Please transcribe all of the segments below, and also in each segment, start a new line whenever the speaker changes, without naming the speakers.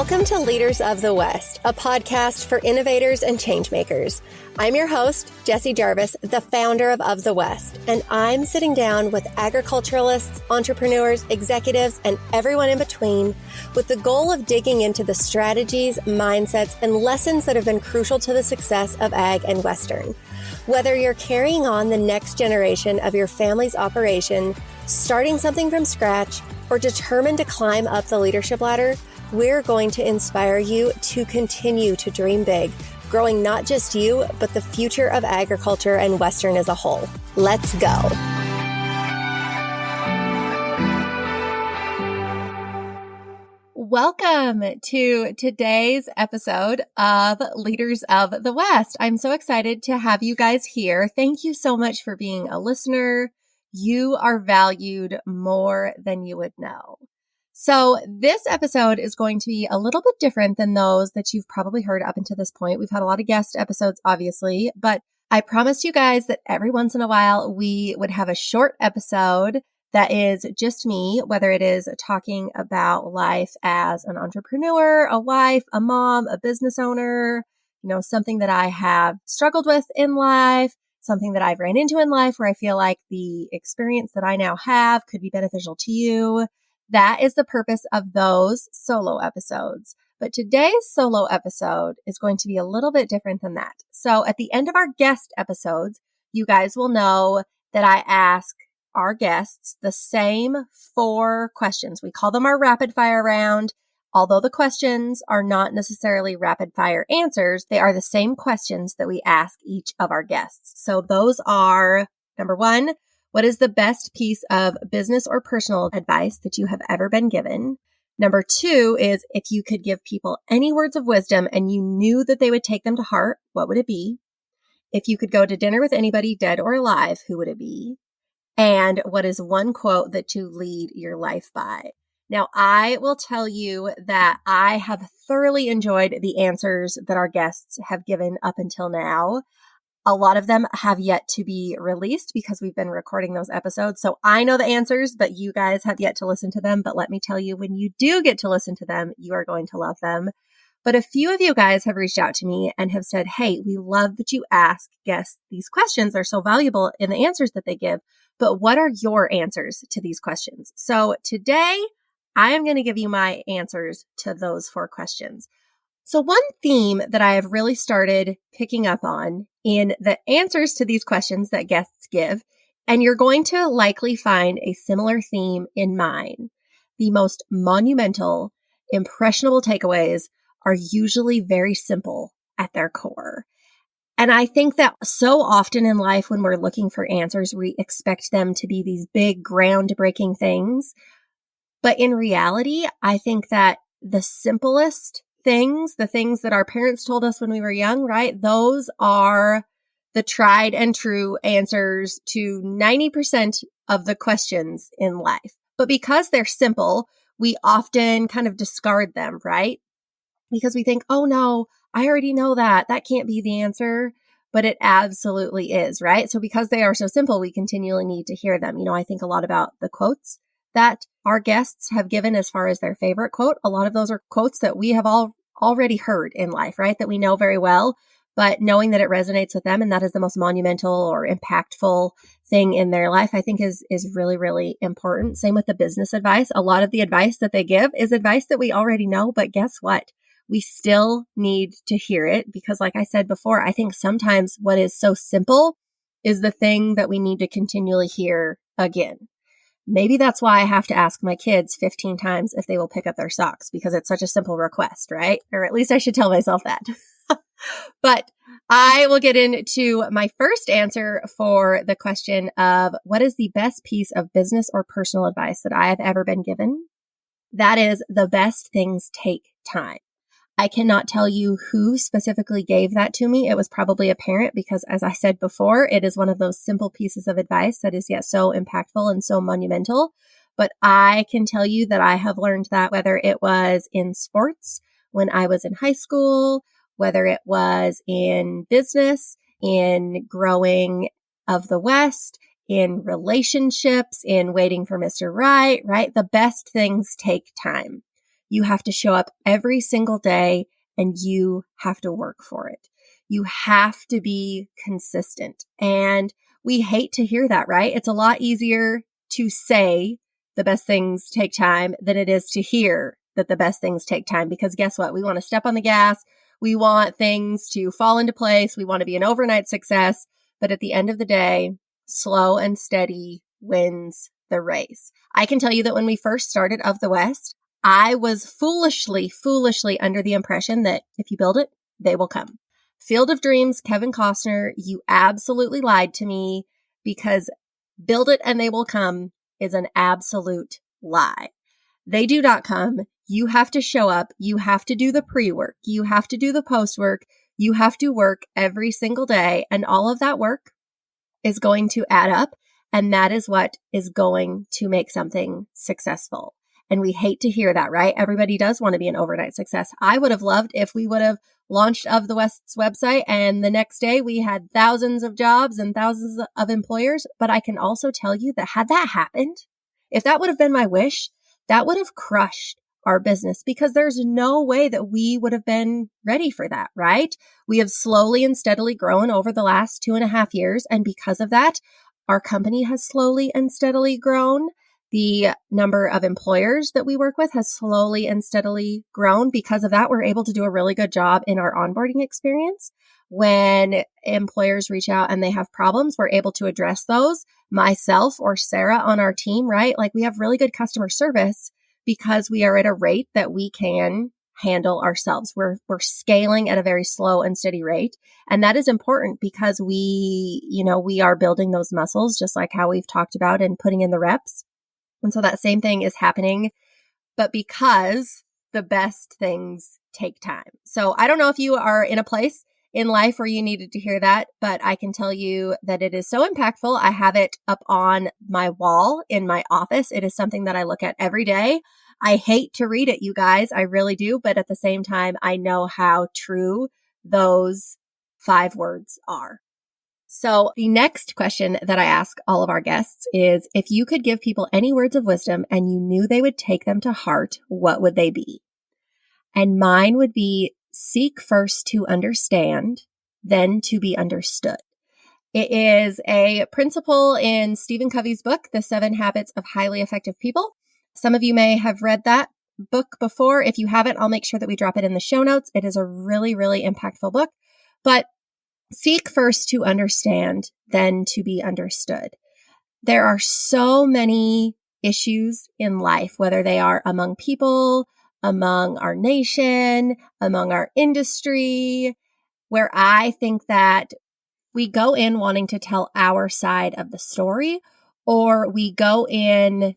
Welcome to Leaders of the West, a podcast for innovators and changemakers. I'm your host, Jessie Jarvis, the founder of the West, and I'm sitting down with agriculturalists, entrepreneurs, executives, and everyone in between with the goal of digging into the strategies, mindsets, and lessons that have been crucial to the success of ag and Western. Whether you're carrying on the next generation of your family's operation, starting something from scratch, or determined to climb up the leadership ladder, we're going to inspire you to continue to dream big, growing not just you, but the future of agriculture and Western as a whole. Let's go. Welcome to today's episode of Leaders of the West. I'm so excited to have you guys here. Thank you so much for being a listener. You are valued more than you would know. So this episode is going to be a little bit different than those that you've probably heard up until this point. We've had a lot of guest episodes, obviously, but I promised you guys that every once in a while we would have a short episode that is just me, whether it is talking about life as an entrepreneur, a wife, a mom, a business owner, something that I have struggled with in life, something that I've ran into in life where I feel like the experience that I now have could be beneficial to you. That is the purpose of those solo episodes. But today's solo episode is going to be a little bit different than that. So at the end of our guest episodes, you guys will know that I ask our guests the same 4 questions. We call them our rapid fire round. Although the questions are not necessarily rapid fire answers, they are the same questions that we ask each of our guests. So those are, number 1, what is the best piece of business or personal advice that you have ever been given? Number 2 is if you could give people any words of wisdom and you knew that they would take them to heart, what would it be? If you could go to dinner with anybody dead or alive, who would it be? And what is one quote that you lead your life by? Now, I will tell you that I have thoroughly enjoyed the answers that our guests have given up until now. A lot of them have yet to be released because we've been recording those episodes. So I know the answers, but you guys have yet to listen to them. But let me tell you, when you do get to listen to them, you are going to love them. But a few of you guys have reached out to me and have said, hey, we love that you ask guests these questions. They're so valuable in the answers that they give. But what are your answers to these questions? So today, I am going to give you my answers to those 4 questions. So one theme that I have really started picking up on in the answers to these questions that guests give, and you're going to likely find a similar theme in mine. The most monumental, impressionable takeaways are usually very simple at their core. And I think that so often in life when we're looking for answers, we expect them to be these big, groundbreaking things. But in reality, I think that the simplest things, the things that our parents told us when we were young, right? Those are the tried and true answers to 90% of the questions in life. But because they're simple, we often kind of discard them, right? Because we think, oh no, I already know that. That can't be the answer. But it absolutely is, right? So because they are so simple, we continually need to hear them. I think a lot about the quotes that our guests have given as far as their favorite quote. A lot of those are quotes that we have already heard in life, right? That we know very well, but knowing that it resonates with them and that is the most monumental or impactful thing in their life, I think is really, really important. Same with the business advice. A lot of the advice that they give is advice that we already know, but guess what? We still need to hear it because like I said before, I think sometimes what is so simple is the thing that we need to continually hear again. Maybe that's why I have to ask my kids 15 times if they will pick up their socks because it's such a simple request, right? Or at least I should tell myself that. But I will get into my first answer for the question of what is the best piece of business or personal advice that I have ever been given? That is the best things take time. I cannot tell you who specifically gave that to me. It was probably a parent because, as I said before, it is one of those simple pieces of advice that is yet so impactful and so monumental. But I can tell you that I have learned that whether it was in sports when I was in high school, whether it was in business, in growing of the West, in relationships, in waiting for Mr. Right, right? The best things take time. You have to show up every single day and you have to work for it. You have to be consistent. And we hate to hear that, right? It's a lot easier to say the best things take time than it is to hear that the best things take time, because guess what? We want to step on the gas. We want things to fall into place. We want to be an overnight success. But at the end of the day, slow and steady wins the race. I can tell you that when we first started Of the West, I was foolishly under the impression that if you build it, they will come. Field of Dreams, Kevin Costner, you absolutely lied to me, because build it and they will come is an absolute lie. They do not come. You have to show up. You have to do the pre-work. You have to do the post-work. You have to work every single day. And all of that work is going to add up. And that is what is going to make something successful. And we hate to hear that, right? Everybody does want to be an overnight success. I would have loved if we would have launched Of the West's website and the next day we had thousands of jobs and thousands of employers. But I can also tell you that had that happened, if that would have been my wish, that would have crushed our business, because there's no way that we would have been ready for that, right? We have slowly and steadily grown over the last 2.5 years. And because of that, our company has slowly and steadily grown. The number of employers that we work with has slowly and steadily grown. Because of that, we're able to do a really good job in our onboarding experience. When employers reach out and they have problems, we're able to address those. Myself or Sarah on our team, right? Like, we have really good customer service because we are at a rate that we can handle ourselves. We're scaling at a very slow and steady rate. And that is important because we are building those muscles, just like how we've talked about, and putting in the reps. And so that same thing is happening, but because the best things take time. So I don't know if you are in a place in life where you needed to hear that, but I can tell you that it is so impactful. I have it up on my wall in my office. It is something that I look at every day. I hate to read it, you guys. I really do. But at the same time, I know how true those 5 words are. So the next question that I ask all of our guests is, if you could give people any words of wisdom and you knew they would take them to heart, what would they be? And mine would be, seek first to understand, then to be understood. It is a principle in Stephen Covey's book, The 7 Habits of Highly Effective People. Some of you may have read that book before. If you haven't, I'll make sure that we drop it in the show notes. It is a really, really impactful book. But seek first to understand, then to be understood. There are so many issues in life, whether they are among people, among our nation, among our industry, where I think that we go in wanting to tell our side of the story, or we go in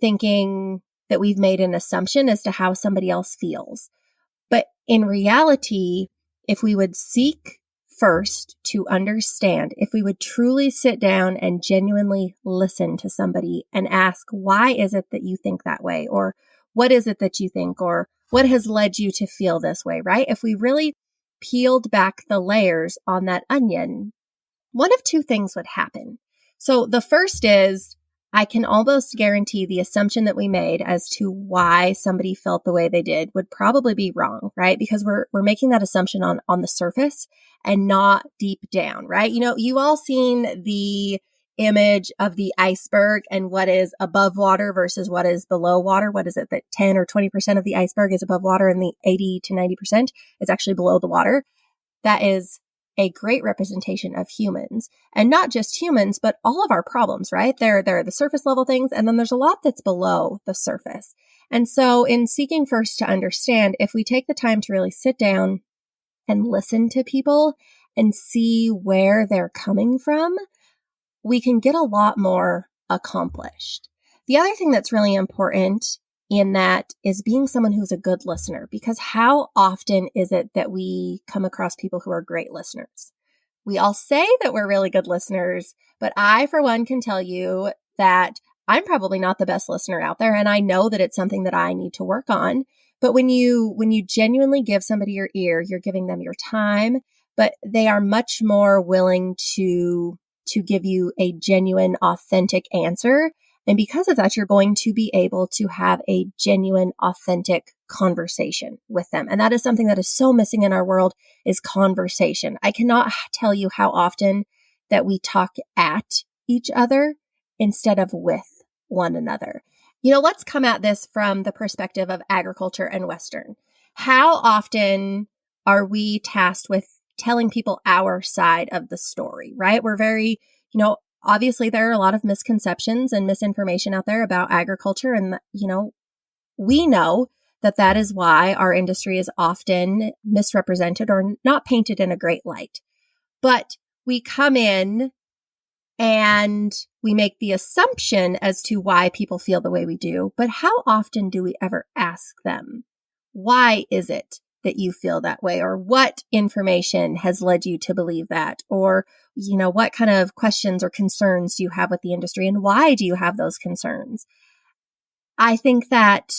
thinking that we've made an assumption as to how somebody else feels. But in reality, if we would seek first to understand, if we would truly sit down and genuinely listen to somebody and ask, why is it that you think that way? Or what is it that you think? Or what has led you to feel this way, right? If we really peeled back the layers on that onion, one of 2 things would happen. So the first is, I can almost guarantee the assumption that we made as to why somebody felt the way they did would probably be wrong, right? Because we're making that assumption on the surface and not deep down, right? You all seen the image of the iceberg and what is above water versus what is below water. What is it that 10 or 20% of the iceberg is above water and the 80 to 90% is actually below the water? That is a great representation of humans, and not just humans, but all of our problems, right? There are the surface level things, and then there's a lot that's below the surface. And so in seeking first to understand, if we take the time to really sit down and listen to people and see where they're coming from, we can get a lot more accomplished. The other thing that's really important in that is being someone who's a good listener, because how often is it that we come across people who are great listeners? We all say that we're really good listeners, but I, for one, can tell you that I'm probably not the best listener out there. And I know that it's something that I need to work on. But when you genuinely give somebody your ear, you're giving them your time, but they are much more willing to give you a genuine, authentic answer. And because of that, you're going to be able to have a genuine, authentic conversation with them. And that is something that is so missing in our world is conversation. I cannot tell you how often that we talk at each other instead of with one another. Let's come at this from the perspective of agriculture and Western. How often are we tasked with telling people our side of the story, right? We're very, obviously there are a lot of misconceptions and misinformation out there about agriculture. And, we know that is why our industry is often misrepresented or not painted in a great light. But we come in and we make the assumption as to why people feel the way we do. But how often do we ever ask them, why is it that you feel that way? Or what information has led you to believe that? Or, what kind of questions or concerns do you have with the industry? And why do you have those concerns? I think that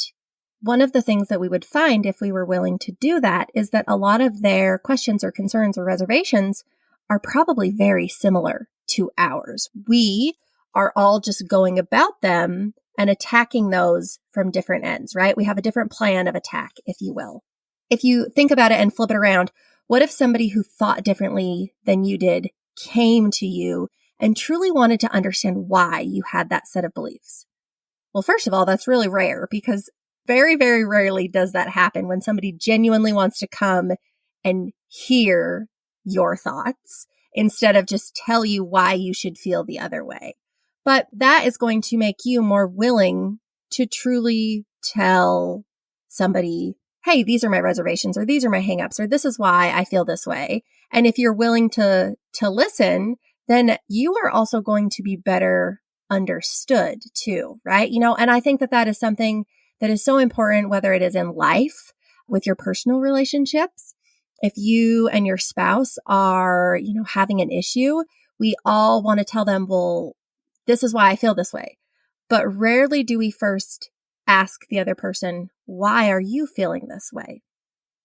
one of the things that we would find if we were willing to do that is that a lot of their questions or concerns or reservations are probably very similar to ours. We are all just going about them and attacking those from different ends, right? We have a different plan of attack, if you will. If you think about it and flip it around, what if somebody who thought differently than you did came to you and truly wanted to understand why you had that set of beliefs? Well, first of all, that's really rare because very, very rarely does that happen when somebody genuinely wants to come and hear your thoughts instead of just tell you why you should feel the other way. But that is going to make you more willing to truly tell somebody, hey, these are my reservations, or these are my hangups, or this is why I feel this way. And if you're willing to listen, then you are also going to be better understood too, right? And I think that is something that is so important, whether it is in life, with your personal relationships. If you and your spouse are, having an issue, we all want to tell them, well, this is why I feel this way. But rarely do we first ask the other person, why are you feeling this way?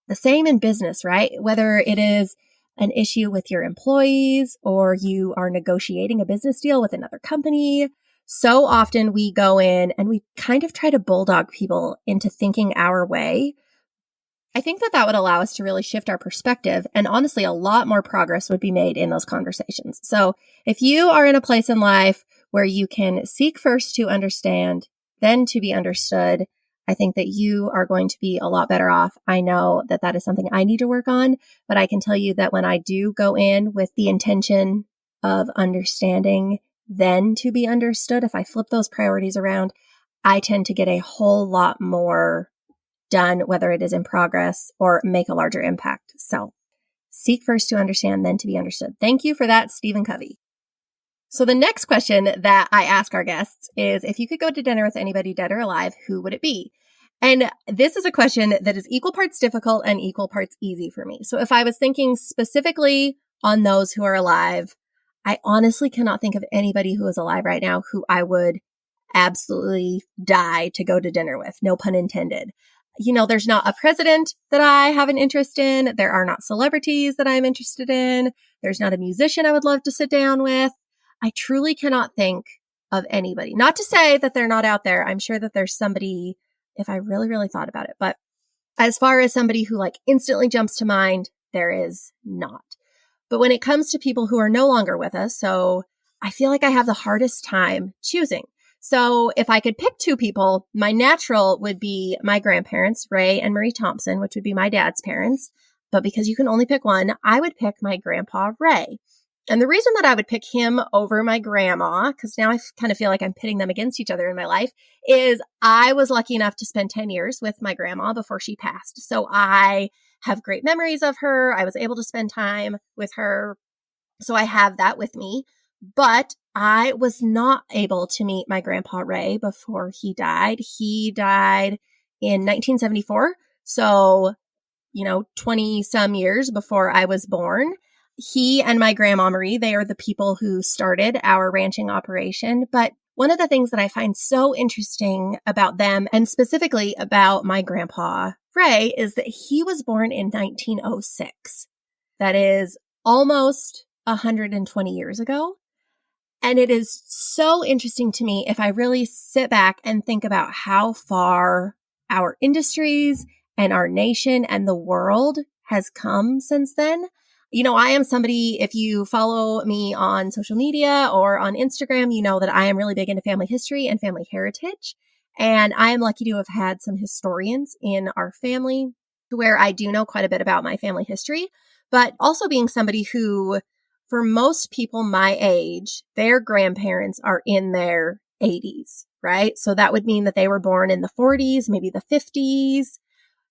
The same in business, right? Whether it is an issue with your employees or you are negotiating a business deal with another company. So often we go in and we kind of try to bulldog people into thinking our way. I think that would allow us to really shift our perspective, and honestly, a lot more progress would be made in those conversations. So if you are in a place in life where you can seek first to understand, then to be understood, I think that you are going to be a lot better off. I know that is something I need to work on, but I can tell you that when I do go in with the intention of understanding, then to be understood, if I flip those priorities around, I tend to get a whole lot more done, whether it is in progress or make a larger impact. So seek first to understand, then to be understood. Thank you for that, Stephen Covey. So the next question that I ask our guests is, if you could go to dinner with anybody dead or alive, who would it be? And this is a question that is equal parts difficult and equal parts easy for me. So if I was thinking specifically on those who are alive, I honestly cannot think of anybody who is alive right now who I would absolutely die to go to dinner with. No pun intended. There's not a president that I have an interest in. There are not celebrities that I'm interested in. There's not a musician I would love to sit down with. I truly cannot think of anybody. Not to say that they're not out there. I'm sure that there's somebody, if I really, really thought about it. But as far as somebody who instantly jumps to mind, there is not. But when it comes to people who are no longer with us, so I feel like I have the hardest time choosing. So if I could pick two people, my natural would be my grandparents, Ray and Marie Thompson, which would be my dad's parents. But because you can only pick one, I would pick my grandpa, Ray. And the reason that I would pick him over my grandma, because now I kind of feel like I'm pitting them against each other in my life, is I was lucky enough to spend 10 years with my grandma before she passed. So I have great memories of her. I was able to spend time with her. So I have that with me. But I was not able to meet my grandpa Ray before he died. He died in 1974. So, 20 some years before I was born. He and my grandma Marie, they are the people who started our ranching operation. But one of the things that I find so interesting about them, and specifically about my grandpa Ray, is that he was born in 1906. That is almost 120 years ago. And it is so interesting to me if I really sit back and think about how far our industries and our nation and the world has come since then. I am somebody, if you follow me on social media or on Instagram, you know that I am really big into family history and family heritage. And I am lucky to have had some historians in our family where I do know quite a bit about my family history, but also being somebody who, for most people my age, their grandparents are in their 80s, right? So that would mean that they were born in the 40s, maybe the 50s.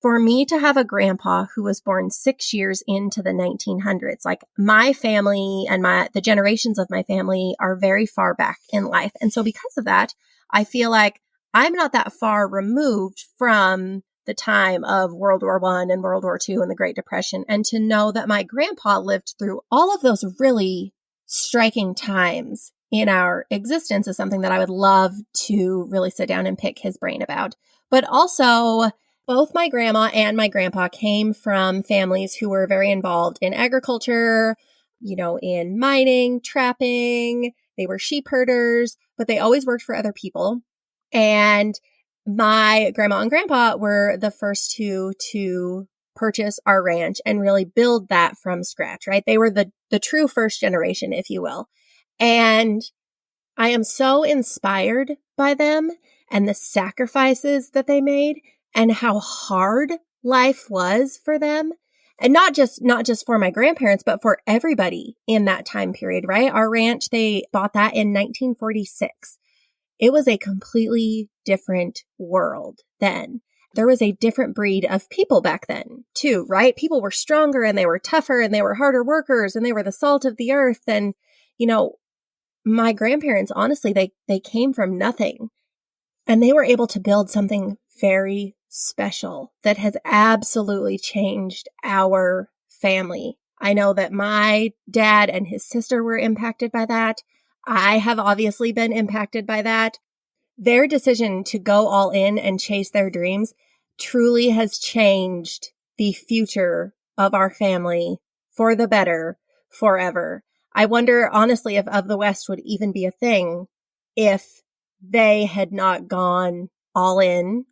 For me to have a grandpa who was born 6 years into the 1900s, like my family and the generations of my family are very far back in life. And so because of that, I feel like I'm not that far removed from the time of World War I and World War II and the Great Depression. And to know that my grandpa lived through all of those really striking times in our existence is something that I would love to really sit down and pick his brain about. But also, both my grandma and my grandpa came from families who were very involved in agriculture, in mining, trapping. They were sheep herders, but they always worked for other people. And my grandma and grandpa were the first two to purchase our ranch and really build that from scratch, right? They were the true first generation, if you will. And I am so inspired by them and the sacrifices that they made and how hard life was for them. And not just for my grandparents, but for everybody in that time period, right? Our ranch, they bought that in 1946. It was a completely different world then. There was a different breed of people back then too, right? People were stronger and they were tougher and they were harder workers and they were the salt of the earth. And, my grandparents, honestly, they came from nothing and they were able to build something very special that has absolutely changed our family. I know that my dad and his sister were impacted by that. I have obviously been impacted by that. Their decision to go all in and chase their dreams truly has changed the future of our family for the better forever. I wonder, honestly, if Of the West would even be a thing if they had not gone all in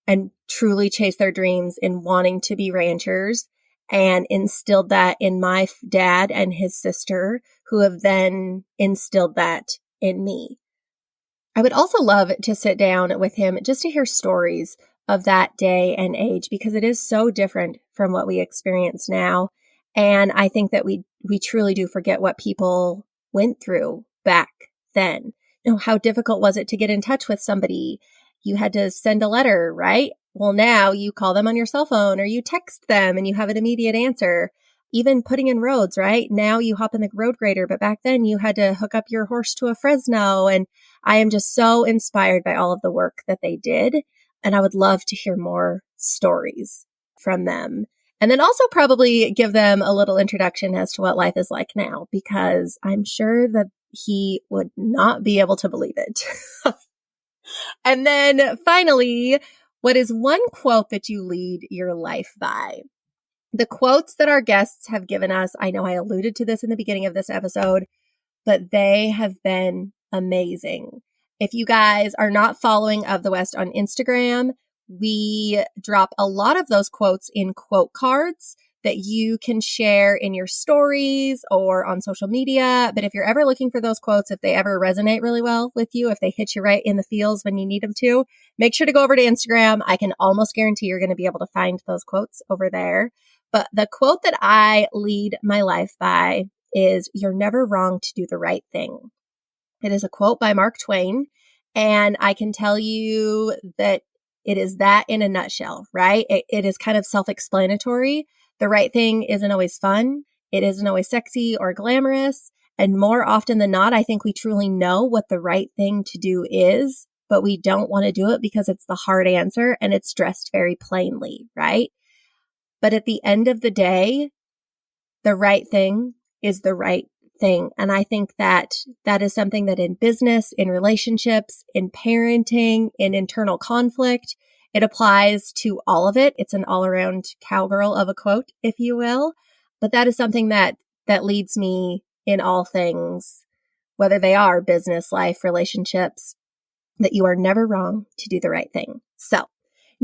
and truly chased their dreams in wanting to be ranchers and instilled that in my dad and his sister, who have then instilled that in me. I would also love to sit down with him just to hear stories of that day and age, because it is so different from what we experience now. And I think that we truly do forget what people went through back then. How difficult was it to get in touch with somebody? You had to send a letter, right? Well, now you call them on your cell phone or you text them and you have an immediate answer. Even putting in roads, right? Now you hop in the road grader, but back then you had to hook up your horse to a Fresno. And I am just so inspired by all of the work that they did. And I would love to hear more stories from them. And then also probably give them a little introduction as to what life is like now, because I'm sure that he would not be able to believe it. And then finally, what is one quote that you lead your life by? The quotes that our guests have given us, I know I alluded to this in the beginning of this episode, but they have been amazing. If you guys are not following Of the West on Instagram, we drop a lot of those quotes in quote cards that you can share in your stories or on social media. But if you're ever looking for those quotes, if they ever resonate really well with you, if they hit you right in the feels when you need them to, make sure to go over to Instagram. I can almost guarantee you're going to be able to find those quotes over there. But the quote that I lead my life by is, "You're never wrong to do the right thing." It is a quote by Mark Twain. And I can tell you that it is that in a nutshell, right? It is kind of self-explanatory. The right thing isn't always fun. It isn't always sexy or glamorous. And more often than not, I think we truly know what the right thing to do is, but we don't want to do it because it's the hard answer and it's dressed very plainly, right? But at the end of the day, the right thing is the right thing. And I think that is something that in business, in relationships, in parenting, in internal conflict, it applies to all of it. It's an all-around cowgirl of a quote, if you will. But that is something that leads me in all things, whether they are business, life, relationships, that you are never wrong to do the right thing. So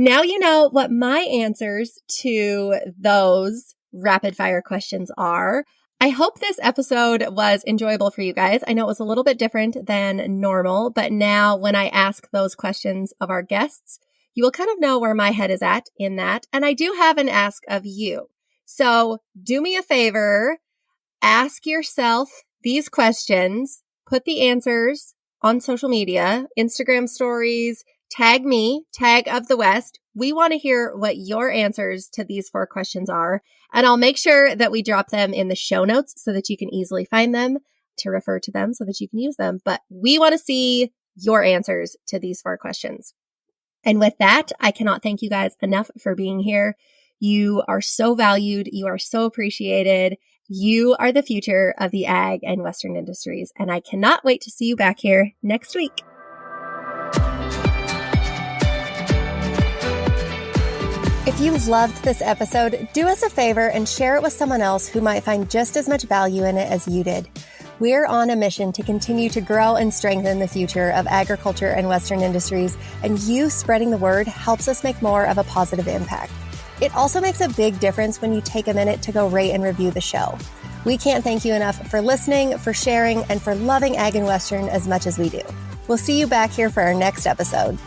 Now you know what my answers to those rapid fire questions are. I hope this episode was enjoyable for you guys. I know it was a little bit different than normal, but now when I ask those questions of our guests, you will kind of know where my head is at in that. And I do have an ask of you. So do me a favor, ask yourself these questions, put the answers on social media, Instagram stories, tag me, tag of the West. We want to hear what your answers to these 4 questions are. And I'll make sure that we drop them in the show notes so that you can easily find them to refer to them so that you can use them. But we want to see your answers to these 4 questions. And with that, I cannot thank you guys enough for being here. You are so valued. You are so appreciated. You are the future of the ag and Western industries. And I cannot wait to see you back here next week. If you loved this episode, do us a favor and share it with someone else who might find just as much value in it as you did. We're on a mission to continue to grow and strengthen the future of agriculture and Western industries, and you spreading the word helps us make more of a positive impact. It also makes a big difference when you take a minute to go rate and review the show. We can't thank you enough for listening, for sharing, and for loving Ag and Western as much as we do. We'll see you back here for our next episode.